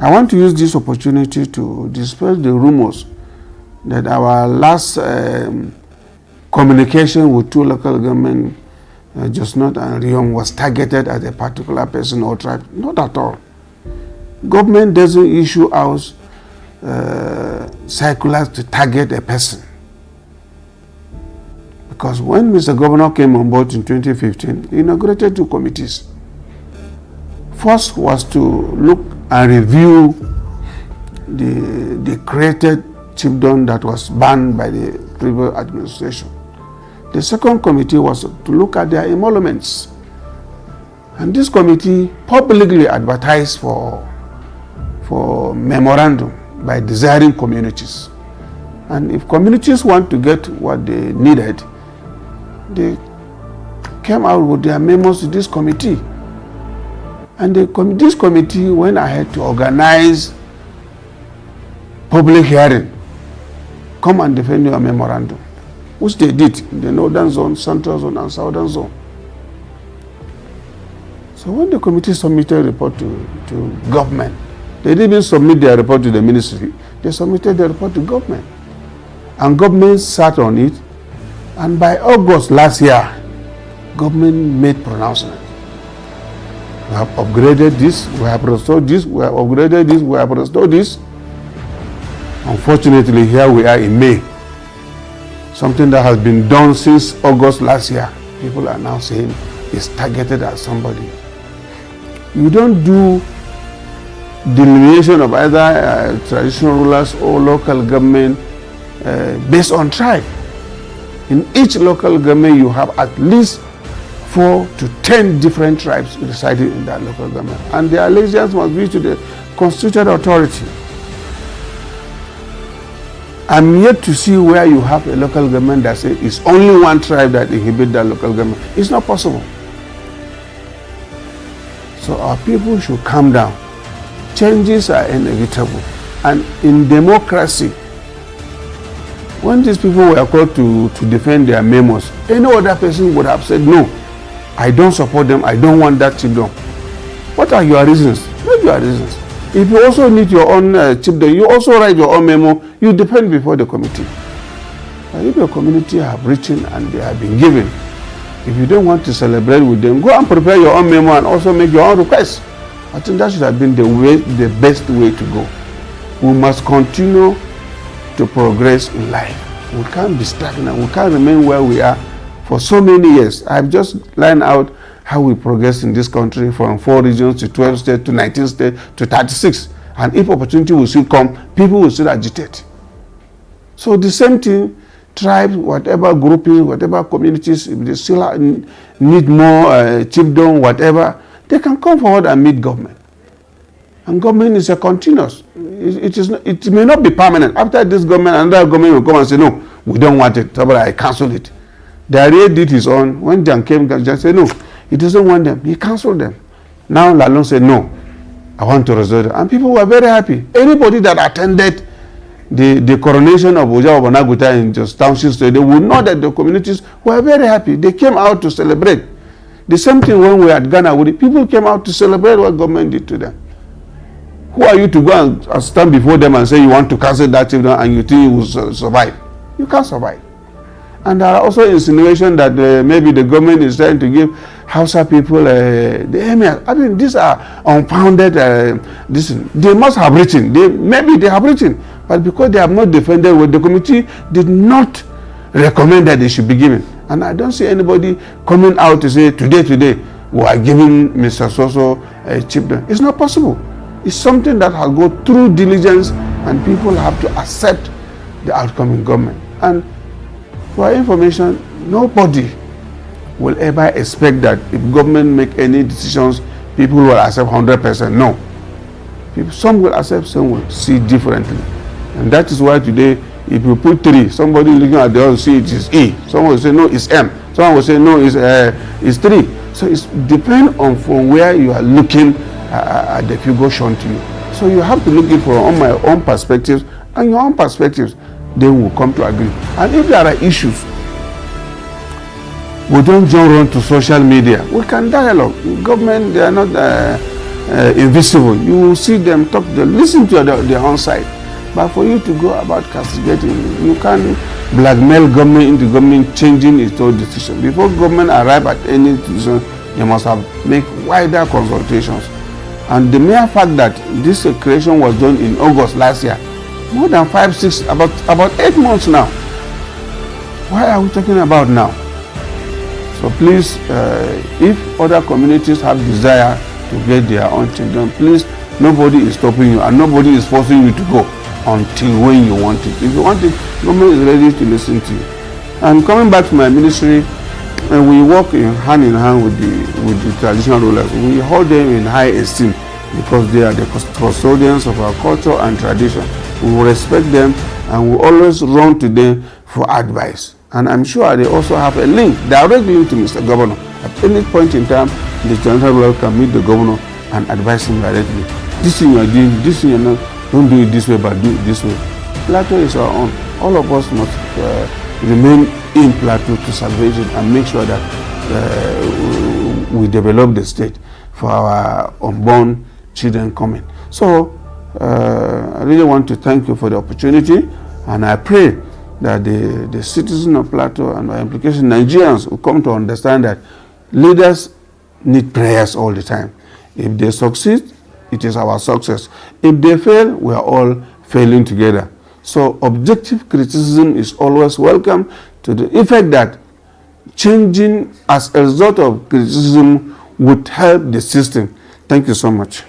I want to use this opportunity to dispel the rumors that our last communication with two local government, Jos North and Riom, was targeted at a particular person or tribe. Not at all. Government doesn't issue out circulars to target a person. Because when Mr. Governor came on board in 2015, he inaugurated two committees. First was to look and review the created chiefdom that was banned by the previous administration. The second committee was to look at their emoluments. And this committee publicly advertised for memorandum by desiring communities. And if communities want to get what they needed, they came out with their memos to this committee. And this committee went ahead to organize public hearing. Come and defend your memorandum, which they did in the Northern Zone, Central Zone, and Southern Zone. So when the committee submitted a report to government, they didn't even submit their report to the ministry. They submitted the report to government. And government sat on it. And by August last year, government made pronouncement. We have upgraded this, we have restored this, we have upgraded this, we have restored this. Unfortunately, here we are in May. Something that has been done since August last year. People are now saying it's targeted at somebody. You don't do delineation of either traditional rulers or local government based on tribe. In each local government, you have at least 4 to 10 different tribes residing in that local government. And their allegiance must be to the constituted authority. I'm yet to see where you have a local government that says it's only one tribe that inhibits that local government. It's not possible. So our people should calm down. Changes are inevitable. And in democracy, when these people were called to defend their memos, any other person would have said, no, I don't support them, I don't want that chiefdom. What are your reasons? What are your reasons? If you also need your own chiefdom, you also write your own memo, you defend before the committee. But if your community have written and they have been given, if you don't want to celebrate with them, go and prepare your own memo and also make your own request. I think that should have been the best way to go. We must continue to progress in life. We can't be stagnant. We can't remain where we are for so many years. I've just lined out how we progress in this country from 4 regions to 12 states to 19 states to 36. And if opportunity will still come, people will still agitate. So the same thing, tribes, whatever grouping, whatever communities, if they still need more chiefdom, whatever, they can come forward and meet government. And government is a continuous. It may not be permanent. After this government, another government will come and say, no, we don't want it. So I cancel it. Darie did his own. When Jan came, Jan said, no, he doesn't want them. He cancelled them. Now Lalong said, no, I want to resolve it. And people were very happy. Anybody that attended the coronation of Oja Obanaguta in just Township State, they would know that the communities were very happy. They came out to celebrate. The same thing when we had Ghana, people came out to celebrate what government did to them. Who are you to go and stand before them and say you want to cancel that chiefdom and you think you will survive? You can't survive. And there are also insinuations that maybe the government is trying to give Hausa people the emir. I mean, these are unfounded. They must have written. Maybe they have written, but because they have not defended what the committee did not recommend that they should be given. And I don't see anybody coming out to say today we are giving Mr. Soso a chiefdom. It's not possible. It's something that has go through diligence, and people have to accept the outcome in government. And for information, nobody will ever expect that if government make any decisions, people will accept 100%. No. Some will accept, some will see differently. And that is why today, if you put 3, somebody looking at the other see it is E. Someone will say, no, it's M. Someone will say, no, it's 3. So it depends on from where you are looking at the figure shown to you. So you have to look it from my own perspectives and your own perspectives. Then we'll come to agree. And if there are issues, we don't just run to social media. We can dialogue. Government, they are not invisible. You will see them talk to them, listen to their own side. But for you to go about castigating, you can't blackmail government into government changing its own decision. Before government arrive at any decision, they must have make wider consultations. And the mere fact that this creation was done in August last year, more than 5, 6, about 8 months now. Why are we talking about now? So please, if other communities have desire to get their own children, please, nobody is stopping you and nobody is forcing you to go until when you want it. If you want it, government is ready to listen to you. And coming back to my ministry, we work hand in hand with the traditional rulers. We hold them in high esteem because they are the custodians of our culture and tradition. We will respect them and we always run to them for advice. And I'm sure they also have a link, direct link to Mr. Governor. At any point in time, the traditional ruler can meet the governor and advise him directly. This thing you are doing, this thing you are not, don't do it this way, but do it this way. Plateau is our own. All of us must remain in Plateau to salvage it and make sure that we develop the state for our unborn children coming. So I really want to thank you for the opportunity, and I pray that the citizens of Plateau and by implication Nigerians will come to understand that leaders need prayers all the time. If they succeed, it is our success. If they fail, we are all failing together. So objective criticism is always welcome, to the effect that changing as a result of criticism would help the system. Thank you so much.